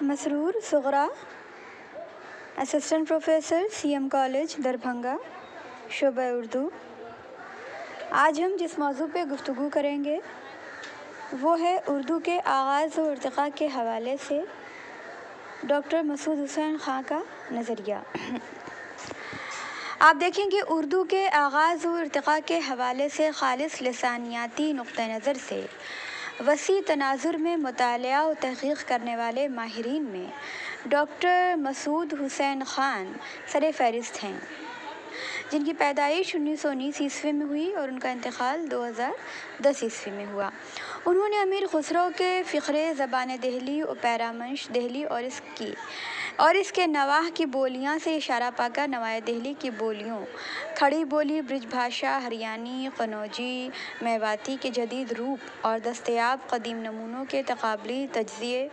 مسرور Sughra, assistant professor CM college Darbhanga, شعبہ اردو۔ آج ہم جس موضوع پہ گفتگو کریں گے وہ ہے اردو کے آغاز و ارتقاء کے حوالے سے ڈاکٹر مسعود حسین خاں کا نظریہ۔ آپ دیکھیں کہ اردو کے آغاز و ارتقاء کے حوالے سے خالص لسانیاتی نقطہ نظر سے وسیع تناظر میں مطالعہ و تحقیق کرنے والے ماہرین میں ڈاکٹر مسعود حسین خاں سر فہرست ہیں، جن کی پیدائش 1919 عیسوی میں ہوئی اور ان کا انتقال 2010 عیسوی میں ہوا۔ انہوں نے امیر خسرو کے فقرے زبان دہلی و پیرامنش دہلی اور اس کے نواح کی بولیاں سے اشارہ پا کر نوائے دہلی کی بولیوں کھڑی بولی، برج بھاشا، ہریانی، قنوجی، میواتی کے جدید روپ اور دستیاب قدیم نمونوں کے تقابلی تجزیے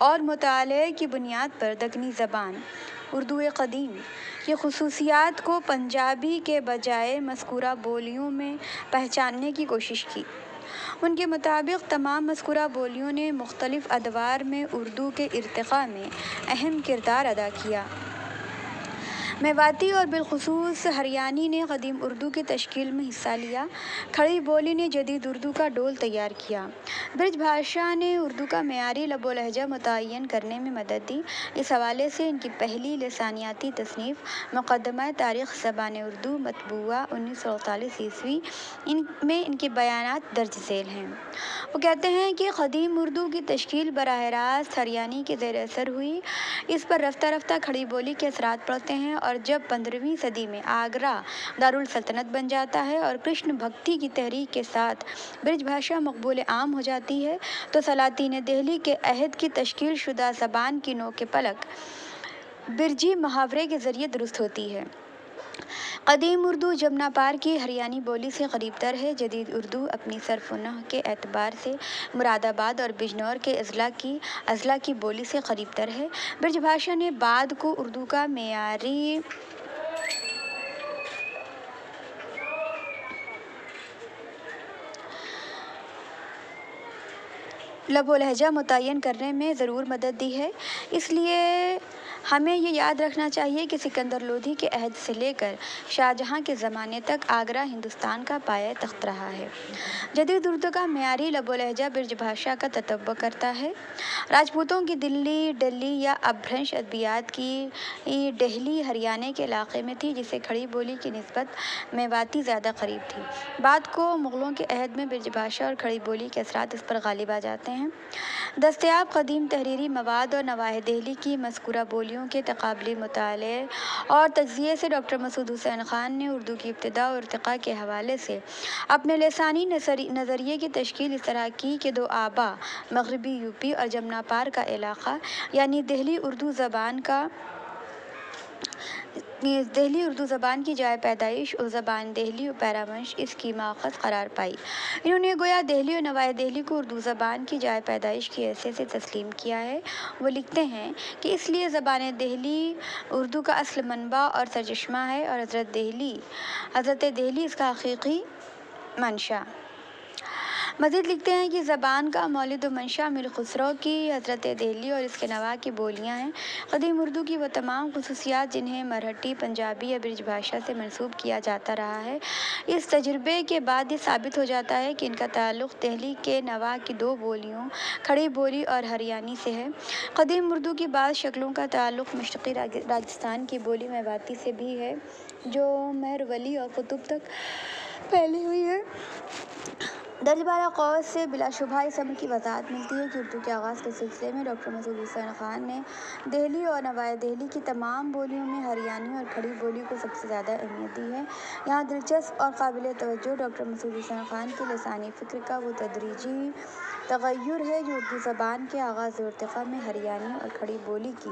اور مطالعے کی بنیاد پر دکنی زبان اردو قدیم کی خصوصیات کو پنجابی کے بجائے مذکورہ بولیوں میں پہچاننے کی کوشش کی۔ ان کے مطابق تمام مذکورہ بولیوں نے مختلف ادوار میں اردو کے ارتقاء میں اہم کردار ادا کیا۔ میواتی اور بالخصوص ہریانی نے قدیم اردو کی تشکیل میں حصہ لیا۔ کھڑی بولی نے جدید اردو کا ڈول تیار کیا۔ برج بھاشا نے اردو کا معیاری لب و لہجہ متعین کرنے میں مدد دی۔ اس حوالے سے ان کی پہلی لسانیاتی تصنیف مقدمہ تاریخ زبان اردو مطبوعہ 1948 عیسوی میں ان کے بیانات درج ذیل ہیں۔ وہ کہتے ہیں کہ قدیم اردو کی تشکیل براہ راست ہریانی کے زیر اثر ہوئی۔ اس پر رفتہ رفتہ کھڑی بولی کے اثرات پڑتے ہیں اور جب 15ویں صدی میں آگرہ دارالسلطنت بن جاتا ہے اور کرشن بھکتی کی تحریک کے ساتھ برج بھاشا مقبول عام ہو جاتی ہے تو سلاطین دہلی کے عہد کی تشکیل شدہ زبان کی نوک پلک برجی محاورے کے ذریعے درست ہوتی ہے۔ قدیم اردو جمنا پار کی ہریانی بولی سے قریب تر ہے۔ جدید اردو اپنی صرف و نحو کے اعتبار سے مراد آباد اور بجنور کے اضلاع کی بولی سے قریب تر ہے۔ برج بھاشا نے بعد کو اردو کا معیاری لب و لہجہ متعین کرنے میں ضرور مدد دی ہے۔ اس لیے ہمیں یہ یاد رکھنا چاہیے کہ سکندر لودھی کے عہد سے لے کر شاہجہاں کے زمانے تک آگرہ ہندوستان کا پایہ تخت رہا ہے۔ جدید اردو کا معیاری لب و لہجہ برج بھاشا کا تتبع کرتا ہے۔ راجپوتوں کی دلی، ڈلی یا اپبھرنش ادبیات کی ڈہلی ہریانے کے علاقے میں تھی، جسے کھڑی بولی کی نسبت میواتی زیادہ قریب تھی۔ بعد کو مغلوں کے عہد میں برج بھاشا اور کھڑی بولی کے اثرات اس پر غالب آ جاتے ہیں۔ دستیاب قدیم تحریری مواد اور نواح دہلی کی مذکورہ بولیوں کے تقابلی مطالعے اور تجزیے سے ڈاکٹر مسعود حسین خاں نے اردو کی ابتدا و ارتقاء کے حوالے سے اپنے لسانی نظریے کی تشکیل اس طرح کی کہ دو آبا، مغربی یوپی اور جمنا پار کا علاقہ، یعنی دہلی اردو زبان کی جائے پیدائش اور زبان دہلی و پیرامنش اس کی ماخذ قرار پائی۔ انہوں نے گویا دہلی اور نواح دہلی کو اردو زبان کی جائے پیدائش کی حیثیت سے تسلیم کیا ہے۔ وہ لکھتے ہیں کہ اس لیے زبان دہلی اردو کا اصل منبع اور سرچشمہ ہے اور حضرت دہلی اس کا حقیقی منشا۔ مزید لکھتے ہیں کہ زبان کا مولد و منشا امیر خسرو کی حضرت دہلی اور اس کے نواح کی بولیاں ہیں۔ قدیم اردو کی وہ تمام خصوصیات جنہیں مرہٹی، پنجابی یا برج بھاشا سے منسوب کیا جاتا رہا ہے، اس تجربے کے بعد یہ ثابت ہو جاتا ہے کہ ان کا تعلق دہلی کے نواح کی دو بولیوں کھڑی بولی اور ہریانی سے ہے۔ قدیم اردو کی بعض شکلوں کا تعلق مشرقی راجستھان کی بولی میواتی سے بھی ہے، جو مہرولی اور قطب تک پھیلی ہوئی ہے۔ درج بالا قوس سے بلا شبہ اس امر کی وضاحت ملتی ہے کہ اردو کے آغاز کے سلسلے میں ڈاکٹر مسعود حسین خاں نے دہلی اور نواح دہلی کی تمام بولیوں میں ہریانی اور کھڑی بولی کو سب سے زیادہ اہمیت دی ہے۔ یہاں دلچسپ اور قابل توجہ ڈاکٹر مسعود حسین خاں کے لسانی فکر کا وہ تدریجی تغیر ہے جو اردو زبان کے آغاز و ارتقاء میں ہریانی اور کھڑی بولی کی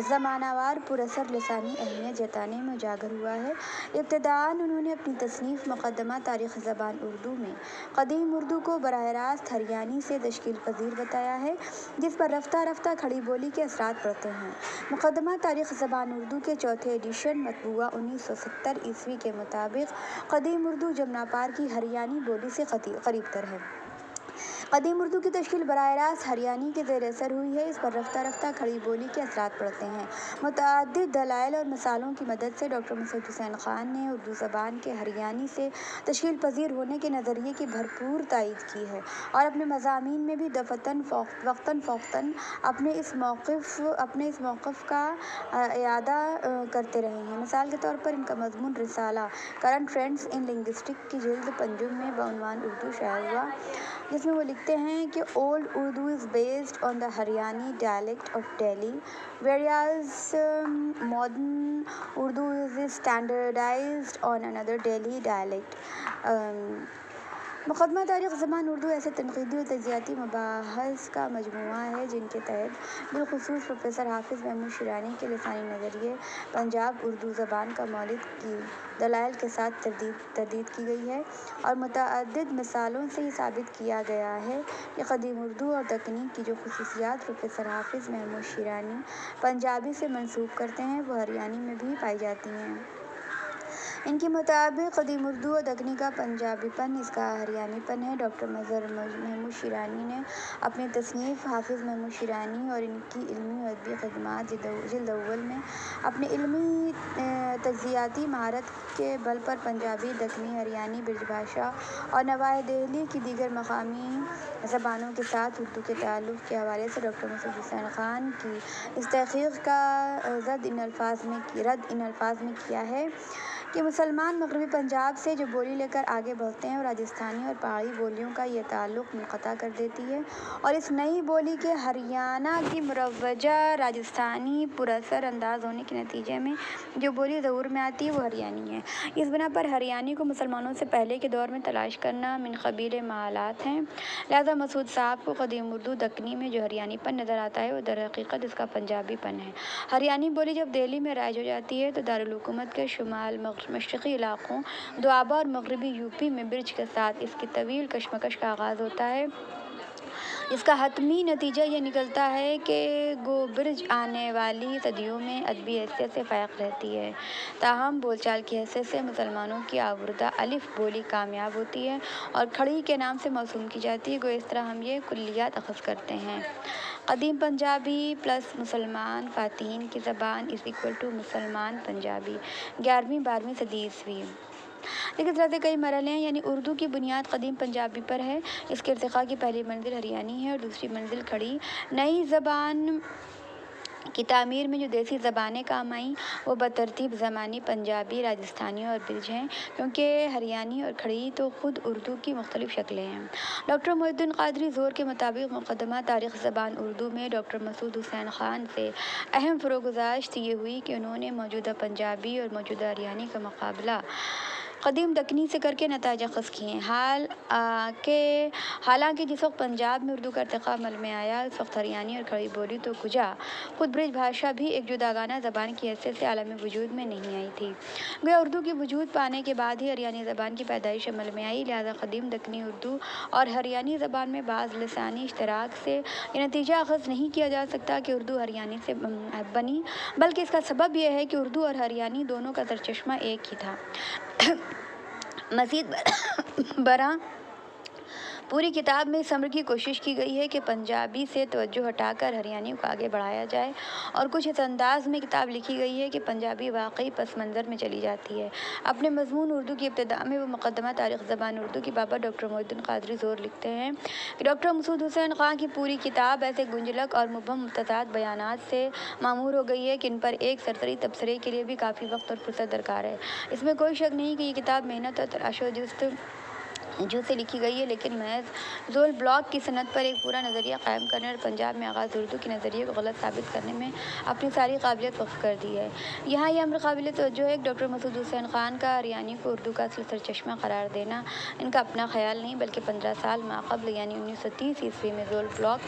زمانہ وار پر اثر لسانی اہمیت جتانے میں اجاگر ہوا ہے۔ ابتداءً انہوں نے اپنی تصنیف مقدمہ تاریخ زبان اردو میں قدیم اردو کو براہ راست ہریانی سے تشکیل پذیر بتایا ہے، جس پر رفتہ رفتہ کھڑی بولی کے اثرات پڑتے ہیں۔ مقدمہ تاریخ زبان اردو کے چوتھے ایڈیشن مطبوعہ 1970 عیسوی کے مطابق قدیم اردو جمنا پار کی ہریانی بولی سے قریب تر ہے۔ قدیم اردو کی تشکیل براہ راست ہریانی کے زیر اثر ہوئی ہے۔ اس پر رفتہ رفتہ کھڑی بولی کے اثرات پڑتے ہیں۔ متعدد دلائل اور مثالوں کی مدد سے ڈاکٹر مسعود حسین خان نے اردو زبان کے ہریانی سے تشکیل پذیر ہونے کے نظریے کی بھرپور تائید کی ہے اور اپنے مضامین میں بھی دفعتاً وقتاً فوقتاً اپنے اس موقف کا اعادہ کرتے رہے ہیں۔ مثال کے طور پر ان کا مضمون رسالہ کرنٹ ٹرینڈز ان لنگوسٹکس کی جلد پنجم میں بعنوان اردو شائع ہوا، جس میں وہ لکھتے ہیں کہ old Urdu is based on the Haryani dialect of Delhi whereas modern Urdu is standardized on another Delhi dialect. مقدمہ تاریخ زبان اردو ایسے تنقیدی اور تجزیاتی مباحث کا مجموعہ ہے جن کے تحت بالخصوص پروفیسر حافظ محمود شیرانی کے لسانی نظریے پنجاب اردو زبان کا مولد کی دلائل کے ساتھ تردید کی گئی ہے اور متعدد مثالوں سے یہ ثابت کیا گیا ہے کہ قدیم اردو اور دکنی کی جو خصوصیات پروفیسر حافظ محمود شیرانی پنجابی سے منسوب کرتے ہیں وہ ہریانی میں بھی پائی جاتی ہیں۔ ان کے مطابق قدیم اردو اور دکنی کا پنجابی پن اس کا ہریانی پن ہے۔ ڈاکٹر مظہر محمود شیرانی نے اپنی تصنیف حافظ محمود شیرانی اور ان کی علمی و ادبی خدمات جلد اول میں اپنی علمی تجزیاتی مہارت کے بل پر پنجابی، دکنی، ہریانی، برج بھاشا اور نواح دہلی کی دیگر مقامی زبانوں کے ساتھ اردو کے تعلق کے حوالے سے ڈاکٹر مسعود حسین خان کی اس تحقیق کا رد ان الفاظ میں کیا ہے کہ مسلمان مغربی پنجاب سے جو بولی لے کر آگے بڑھتے ہیں وہ راجستھانی اور پہاڑی بولیوں کا یہ تعلق منقطع کر دیتی ہے اور اس نئی بولی کے ہریانہ کی مروجہ راجستھانی پر اثر انداز ہونے کے نتیجے میں جو بولی ظہور میں آتی ہے وہ ہریانی ہے۔ اس بنا پر ہریانی کو مسلمانوں سے پہلے کے دور میں تلاش کرنا من قبیل محالات ہے، لہذا مسعود صاحب کو قدیم اردو دکنی میں جو ہریانی پن نظر آتا ہے وہ در حقیقت اس کا پنجابی پن ہے۔ ہریانی بولی جب دہلی میں رائج ہو جاتی ہے تو دارالحکومت کے شمال مشرقی علاقوں دوآبا اور مغربی یوپی میں برج کے ساتھ اس کی طویل کشمکش کا آغاز ہوتا ہے۔ اس کا حتمی نتیجہ یہ نکلتا ہے کہ گو برج آنے والی صدیوں میں ادبی حیثیت سے فائق رہتی ہے، تاہم بول چال کی حیثیت سے مسلمانوں کی آوردہ الف بولی کامیاب ہوتی ہے اور کھڑی کے نام سے موسوم کی جاتی ہے۔ گو اس طرح ہم یہ کلیات اخذ کرتے ہیں: قدیم پنجابی پلس مسلمان فاتحین کی زبان مسلمان پنجابی 11ویں 12ویں صدی عیسوی۔ لیکن اس طرح سے کئی مرحلے ہیں، یعنی اردو کی بنیاد قدیم پنجابی پر ہے، اس کے ارتقاء کی پہلی منزل ہریانی ہے اور دوسری منزل کھڑی نئی زبان کی تعمیر میں جو دیسی زبانیں کام آئیں وہ بترتیب زمانی پنجابی، راجستھانی اور برج ہیں، کیونکہ ہریانی اور کھڑی تو خود اردو کی مختلف شکلیں ہیں۔ ڈاکٹر محی الدین قادری زور کے مطابق مقدمہ تاریخ زبان اردو میں ڈاکٹر مسعود حسین خان سے اہم فروگزاشت یہ ہوئی کہ انہوں نے موجودہ پنجابی اور موجودہ ہریانی کا مقابلہ قدیم دکنی سے کر کے نتائج اخذ کیے۔ حالانکہ جس وقت پنجاب میں اردو کا ارتقاء عمل میں آیا اس وقت ہریانی اور کھڑی بولی تو کجا خود برج بھاشا بھی ایک جداگانہ زبان کی حیثیت سے عالم وجود میں نہیں آئی تھی۔ گویا اردو کی وجود پانے کے بعد ہی ہریانی زبان کی پیدائش عمل میں آئی، لہذا قدیم دکنی اردو اور ہریانی زبان میں بعض لسانی اشتراک سے یہ نتیجہ اخذ نہیں کیا جا سکتا کہ اردو ہریانی سے بنی، بلکہ اس کا سبب یہ ہے کہ اردو اور ہریانی دونوں کا سرچشمہ ایک ہی تھا۔ مزید برآں پوری کتاب میں اس امر کی کوشش کی گئی ہے کہ پنجابی سے توجہ ہٹا کر ہریانی کو آگے بڑھایا جائے اور کچھ اس انداز میں کتاب لکھی گئی ہے کہ پنجابی واقعی پس منظر میں چلی جاتی ہے۔ اپنے مضمون اردو کی ابتدا میں وہ مقدمہ تاریخ زبان اردو کی بابت ڈاکٹر محی الدین قادری زور لکھتے ہیں کہ ڈاکٹر مسعود حسین خان کی پوری کتاب ایسے گنجلک اور مبہم متضاد بیانات سے معمور ہو گئی ہے کہ ان پر ایک سرسری تبصرے کے لیے بھی کافی وقت اور فرصت درکار ہے۔ اس میں کوئی شک نہیں کہ یہ کتاب محنت اور تلاش و جستجو سے لکھی گئی ہے، لیکن محض زول بلاک کی صنعت پر ایک پورا نظریہ قائم کرنے اور پنجاب میں آغاز اردو کے نظریے کو غلط ثابت کرنے میں اپنی ساری قابلیت وقف کر دی ہے۔ یہاں یہ امر قابل توجہ ہے کہ ڈاکٹر مسعود حسین خان کا ہریانی کو اردو کا اصل سرچشمہ قرار دینا ان کا اپنا خیال نہیں بلکہ 15 سال ماقبل یعنی 1930 عیسوی میں زول بلاک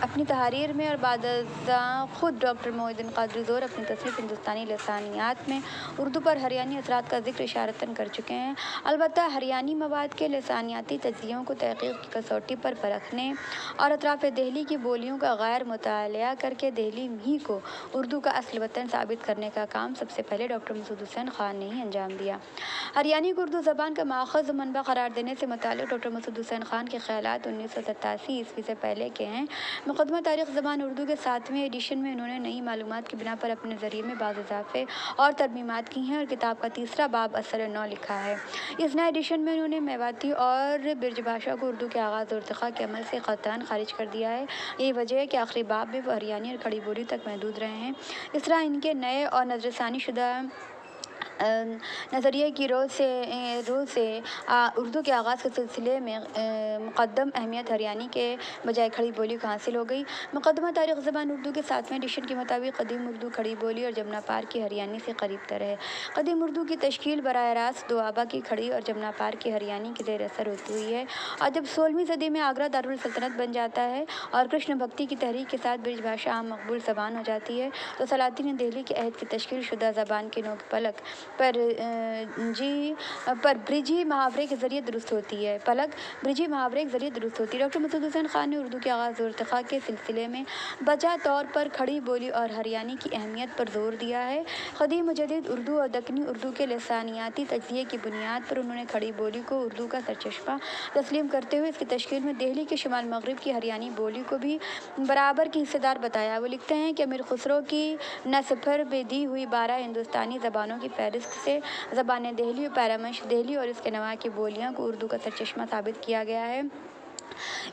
اپنی تحریر میں اور بعد ازاں خود ڈاکٹر محی الدین قادری زور اپنی تصنیف ہندوستانی لسانیات میں اردو پر ہریانی اثرات کا ذکر اشارتاً کر چکے ہیں۔ البتہ ہریانی مواد کے لسانیاتی تجزیوں کو تحقیق کی کسوٹی پر پرکھنے اور اطراف دہلی کی بولیوں کا غیر مطالعہ کر کے دہلی ہی کو اردو کا اصل وطن ثابت کرنے کا کام سب سے پہلے ڈاکٹر مسعود حسین خان نے ہی انجام دیا۔ ہریانی کو اردو زبان کا ماخذ و منبع قرار دینے سے متعلق ڈاکٹر مسعود حسین خان کے خیالات 1987 عیسوی سے پہلے کے ہیں۔ مقدمہ تاریخ زبان اردو کے 7ویں ایڈیشن میں انہوں نے نئی معلومات کی بنا پر اپنے ذریعے میں بعض اضافے اور ترمیمات کی ہیں اور کتاب کا تیسرا باب اثر نو لکھا ہے۔ اس نئے ایڈیشن میں انہوں نے میواتی اور برج بھاشا کو اردو کے آغاز اور ارتقاء کے عمل سے قطعاً خارج کر دیا ہے۔ یہی وجہ ہے کہ آخری باب میں وہ ہریانی اور کھڑی بولی تک محدود رہے ہیں۔ اس طرح ان کے نئے اور نظر ثانی شدہ نظریے کی رو سے اردو کے آغاز کے سلسلے میں مقدم اہمیت ہریانی کے بجائے کھڑی بولی کو حاصل ہو گئی۔ مقدمہ تاریخ زبان اردو کے 7ویں ایڈیشن کے مطابق قدیم اردو کھڑی بولی اور جمنا پار کی ہریانی سے قریب تر ہے۔ قدیم اردو کی تشکیل براہ راست دوآبا کی کھڑی اور جمنا پار کی ہریانی کے زیر اثر ہوتی ہوئی ہے، اور جب 16ویں صدی میں آگرہ دارالسلطنت بن جاتا ہے اور کرشن بھکتی کی تحریک کے ساتھ برج بھاشا عام مقبول زبان ہو جاتی ہے، تو سلاطین دہلی کے عہد کی تشکیل شدہ زبان کی نوک پلک پر برجی محاورے کے ذریعے درست ہوتی ہے۔ ڈاکٹر مسعود حسین خان نے اردو کے آغاز و ارتقاء کے سلسلے میں بجا طور پر کھڑی بولی اور ہریانی کی اہمیت پر زور دیا ہے۔ قدیم و جدید اردو اور دکنی اردو کے لسانیاتی تجزیے کی بنیاد پر انہوں نے کھڑی بولی کو اردو کا سرچشمہ تسلیم کرتے ہوئے اس کی تشکیل میں دہلی کے شمال مغرب کی ہریانی بولی کو بھی برابر کی حصہ دار بتایا۔ وہ لکھتے ہیں کہ امیر خسرو کی نصفر میں دی ہوئی 12 ہندوستانی زبانوں کی فہرست سے زبان دہلی و پیرامنش دہلی اور اس کے نواح کی بولیاں کو اردو کا سرچشمہ ثابت کیا گیا ہے۔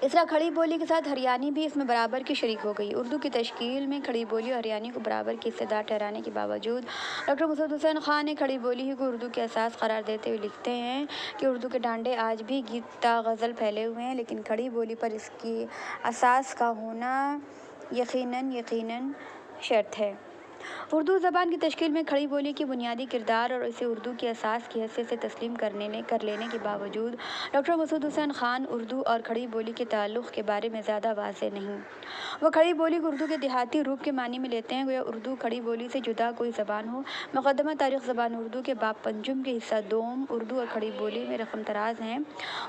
اس طرح کھڑی بولی کے ساتھ ہریانی بھی اس میں برابر کی شریک ہو گئی۔ اردو کی تشکیل میں کھڑی بولی اور ہریانی کو برابر کی حصہ دار ٹھہرانے کے باوجود ڈاکٹر مسعود حسین خان نے کھڑی بولی ہی کو اردو کے اساس قرار دیتے ہوئے لکھتے ہیں کہ اردو کے ڈانڈے آج بھی گیت تا غزل پھیلے ہوئے ہیں، لیکن کھڑی بولی پر اس کی اساس کا ہونا یقیناً شرط ہے۔ اردو زبان کی تشکیل میں کھڑی بولی کی بنیادی کردار اور اسے اردو کی اساس کی حیثیت سے تسلیم کر لینے کے باوجود ڈاکٹر مسعود حسین خان اردو اور کھڑی بولی کے تعلق کے بارے میں زیادہ واضح نہیں۔ وہ کھڑی بولی کو اردو کے دیہاتی روپ کے معنی میں لیتے ہیں، گویا اردو کھڑی بولی سے جدا کوئی زبان ہو۔ مقدمہ تاریخ زبان اردو کے باب پنجم کے حصہ دوم اردو اور کھڑی بولی میں رقم تراز ہیں۔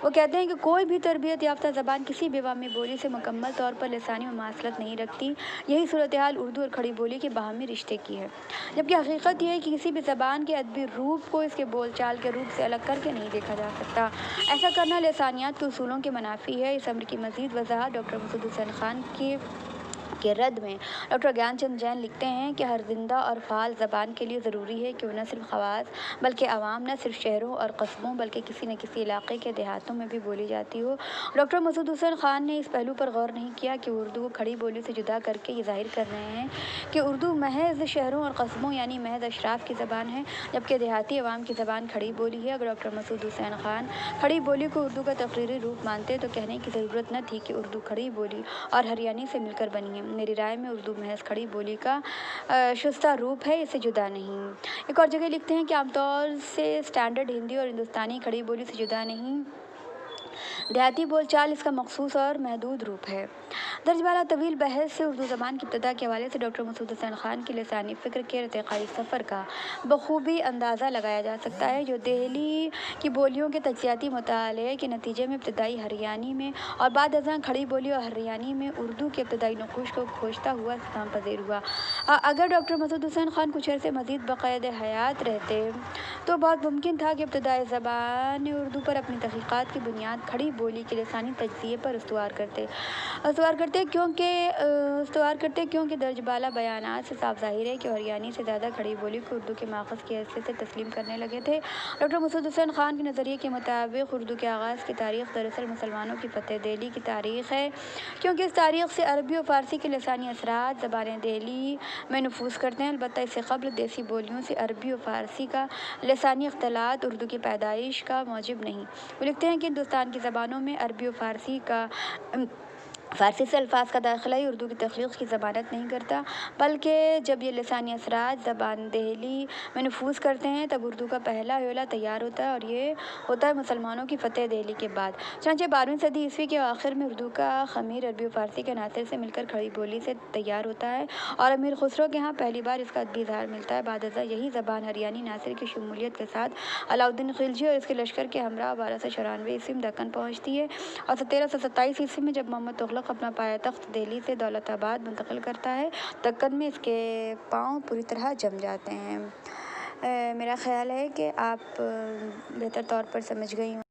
وہ کہتے ہیں کہ کوئی بھی تربیت یافتہ زبان کسی بھی عوامی بولی سے مکمل طور پر لسانی مماثلت نہیں رکھتی۔ یہی صورتحال اردو اور کھڑی بولی کے باہمی رشتے کی ہے، جبکہ حقیقت یہ ہے کہ کسی بھی زبان کے ادبی روپ کو اس کے بول چال کے روپ سے الگ کر کے نہیں دیکھا جا سکتا۔ ایسا کرنا لسانیات کے اصولوں کے منافی ہے۔ اس امر کی مزید وضاحت ڈاکٹر مسعود حسین خان کے رد میں ڈاکٹر گیان چند جین لکھتے ہیں کہ ہر زندہ اور فعال زبان کے لیے ضروری ہے کہ وہ نہ صرف خواص بلکہ عوام، نہ صرف شہروں اور قصبوں بلکہ کسی نہ کسی علاقے کے دیہاتوں میں بھی بولی جاتی ہو۔ ڈاکٹر مسعود حسین خان نے اس پہلو پر غور نہیں کیا کہ وہ اردو کو کھڑی بولی سے جدا کر کے یہ ظاہر کر رہے ہیں کہ اردو محض شہروں اور قصبوں یعنی محض اشراف کی زبان ہے، جبکہ دیہاتی عوام کی زبان کھڑی بولی ہے۔ اگر ڈاکٹر مسعود حسین خان کھڑی بولی کو اردو کا تقریری روپ مانتے تو کہنے کی ضرورت نہ تھی کہ اردو کھڑی بولی اور ہریانی سے مل کر بنی ہے۔ میری رائے میں اردو محض کھڑی بولی کا شستہ روپ ہے، اس سے جدا نہیں۔ ایک اور جگہ لکھتے ہیں کہ عام طور سے اسٹینڈرڈ ہندی اور ہندوستانی کھڑی بولی سے جدا نہیں، دیہاتی بول چال اس کا مخصوص اور محدود روپ ہے۔ درج بالا طویل بحث سے اردو زبان کی ابتدا کے حوالے سے ڈاکٹر مسعود حسین خان کی لسانی فکر کے ارتقائی سفر کا بخوبی اندازہ لگایا جا سکتا ہے، جو دہلی کی بولیوں کے تجزیاتی مطالعے کے نتیجے میں ابتدائی ہریانی میں اور بعد ازاں کھڑی بولی اور ہریانی میں اردو کے ابتدائی نقوش کو کھوجتا ہوا اختتام پذیر ہوا۔ اگر ڈاکٹر مسعود حسین خان کچھ عرصے مزید بقید حیات رہتے تو بہت ممکن تھا کہ ابتدائی زبان اردو پر اپنی تحقیقات کی بنیاد کھڑی بولی کے لسانی تجزیے پر استوار کرتے کیونکہ درج بالا بیانات سے صاف ظاہر ہے کہ ہریانی سے زیادہ کھڑی بولی کو اردو کے ماخذ کی حیثیت سے تسلیم کرنے لگے تھے۔ ڈاکٹر مسعود حسین خان کے نظریے کے مطابق اردو کے آغاز کی تاریخ دراصل مسلمانوں کی فتح دہلی کی تاریخ ہے، کیونکہ اس تاریخ سے عربی و فارسی کے لسانی اثرات زبان دہلی میں نفوذ کرتے ہیں۔ البتہ اس سے قبل دیسی بولیوں سے عربی و فارسی کا لسانی اختلاط اردو کی پیدائش کا موجب نہیں۔ وہ لکھتے ہیں کہ ہندوستان کی زبانوں میں عربی و فارسی کا فارسی سے الفاظ کا داخلہ ہی اردو کی تخلیق کی ضمانت نہیں کرتا، بلکہ جب یہ لسانی اثرات زبان دہلی میں نفوذ کرتے ہیں تب اردو کا پہلا حوالہ تیار ہوتا ہے، اور یہ ہوتا ہے مسلمانوں کی فتح دہلی کے بعد۔ چنانچہ 12ویں صدی عیسوی کے آخر میں اردو کا خمیر عربی و فارسی کے عناصر سے مل کر کھڑی بولی سے تیار ہوتا ہے، اور امیر خسرو کے ہاں پہلی بار اس کا ادبی اظہار ملتا ہے۔ بعد ازاں یہی زبان ہریانی ناصر کی شمولیت کے ساتھ علاؤالدین خلجی اور اس کے لشکر کے ہمراہ 1294 عیسوی میں دکن پہنچتی ہے، اور 1327 عیسوی میں جب محمد تغلق اپنا پایہ تخت دہلی سے دولت آباد منتقل کرتا ہے، دکن میں اس کے پاؤں پوری طرح جم جاتے ہیں۔ میرا خیال ہے کہ آپ بہتر طور پر سمجھ گئی ہوں۔